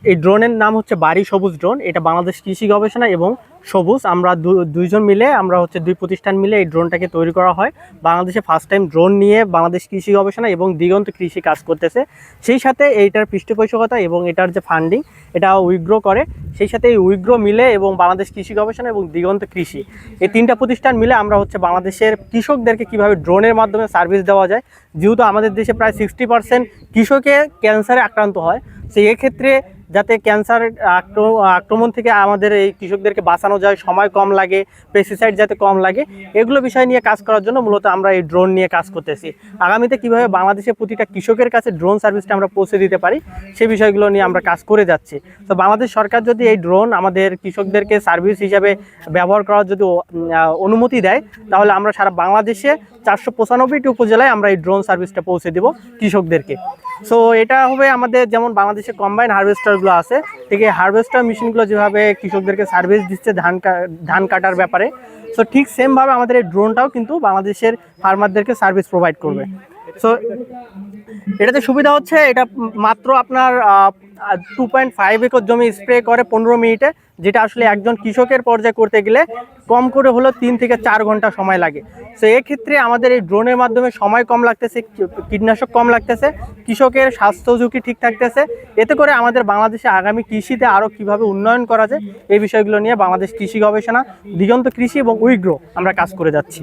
এই ড্রোনের নাম হচ্ছে বাড়ি সবুজ ড্রোন। এটা বাংলাদেশ কৃষি গবেষণা এবং সবুজ আমরা দুইজন মিলে আমরা হচ্ছে দুই প্রতিষ্ঠান মিলে এই ড্রোনটাকে তৈরি করা হয়। বাংলাদেশে ফার্স্ট টাইম ড্রোন নিয়ে বাংলাদেশ কৃষি গবেষণা এবং দিগন্ত কৃষি কাজ করতেছে। সেই সাথে এইটার পৃষ্ঠপোষকতা এবং এটার যে ফান্ডিং এটা উইগ্রো করে। সেই সাথে এই উইগ্রো মিলে এবং বাংলাদেশ কৃষি গবেষণা এবং দিগন্ত কৃষি এই তিনটা প্রতিষ্ঠান মিলে আমরা হচ্ছে বাংলাদেশের কৃষকদেরকে কীভাবে ড্রোনের মাধ্যমে সার্ভিস দেওয়া যায়। যেহেতু আমাদের দেশে প্রায় 60% কৃষকে ক্যান্সারে আক্রান্ত হয়, সেই এক্ষেত্রে যাতে ক্যান্সার আক্রমণ থেকে আমাদের এই কৃষকদেরকে বাঁচানো যায়, সময় কম লাগে, পেস্টিসাইড যাতে কম লাগে, এগুলো বিষয় নিয়ে কাজ করার জন্য মূলত আমরা এই ড্রোন নিয়ে কাজ করতেছি। আগামীতে কীভাবে বাংলাদেশের প্রতিটা কৃষকের কাছে ড্রোন সার্ভিসটা আমরা পৌঁছে দিতে পারি সেই বিষয়গুলো নিয়ে আমরা কাজ করে যাচ্ছি। তো বাংলাদেশ সরকার যদি এই ড্রোন আমাদের কৃষকদেরকে সার্ভিস হিসাবে ব্যবহার করার যদি অনুমতি দেয়, তাহলে আমরা সারা বাংলাদেশে 495টি উপজেলায় আমরা এই ড্রোন সার্ভিসটা পৌঁছে দেব কৃষকদেরকে। সো এটা হবে আমাদের, যেমন বাংলাদেশে কম্বাইন হারভেস্টারগুলো আছে, ঠিক এই হারভেস্টার মেশিনগুলো যেভাবে কৃষকদেরকে সার্ভিস দিচ্ছে ধান কাটার ব্যাপারে, সো ঠিক সেমভাবে আমাদের এই ড্রোনটাও কিন্তু বাংলাদেশের ফার্মারদেরকে সার্ভিস প্রোভাইড করবে। সো এটাতে সুবিধা হচ্ছে এটা মাত্র আপনার 2.5 একর জমি স্প্রে করে 15 মিনিটে, যেটা আসলে একজন কৃষকের পর্যায়ে করতে গেলে কম করে হলো 3 থেকে 4 ঘন্টা সময় লাগে। সো এক্ষেত্রে আমাদের এই ড্রোনের মাধ্যমে সময় কম লাগতেছে, কীটনাশক কম লাগতেছে, কৃষকের স্বাস্থ্য ঝুঁকি ঠিক থাকতেছে। এতে করে আমাদের বাংলাদেশে আগামী কৃষিতে আরও কীভাবে উন্নয়ন করা যায় এই বিষয়গুলো নিয়ে বাংলাদেশ কৃষি গবেষণা, দিগন্ত কৃষি এবং উইগ্রো আমরা কাজ করে যাচ্ছি।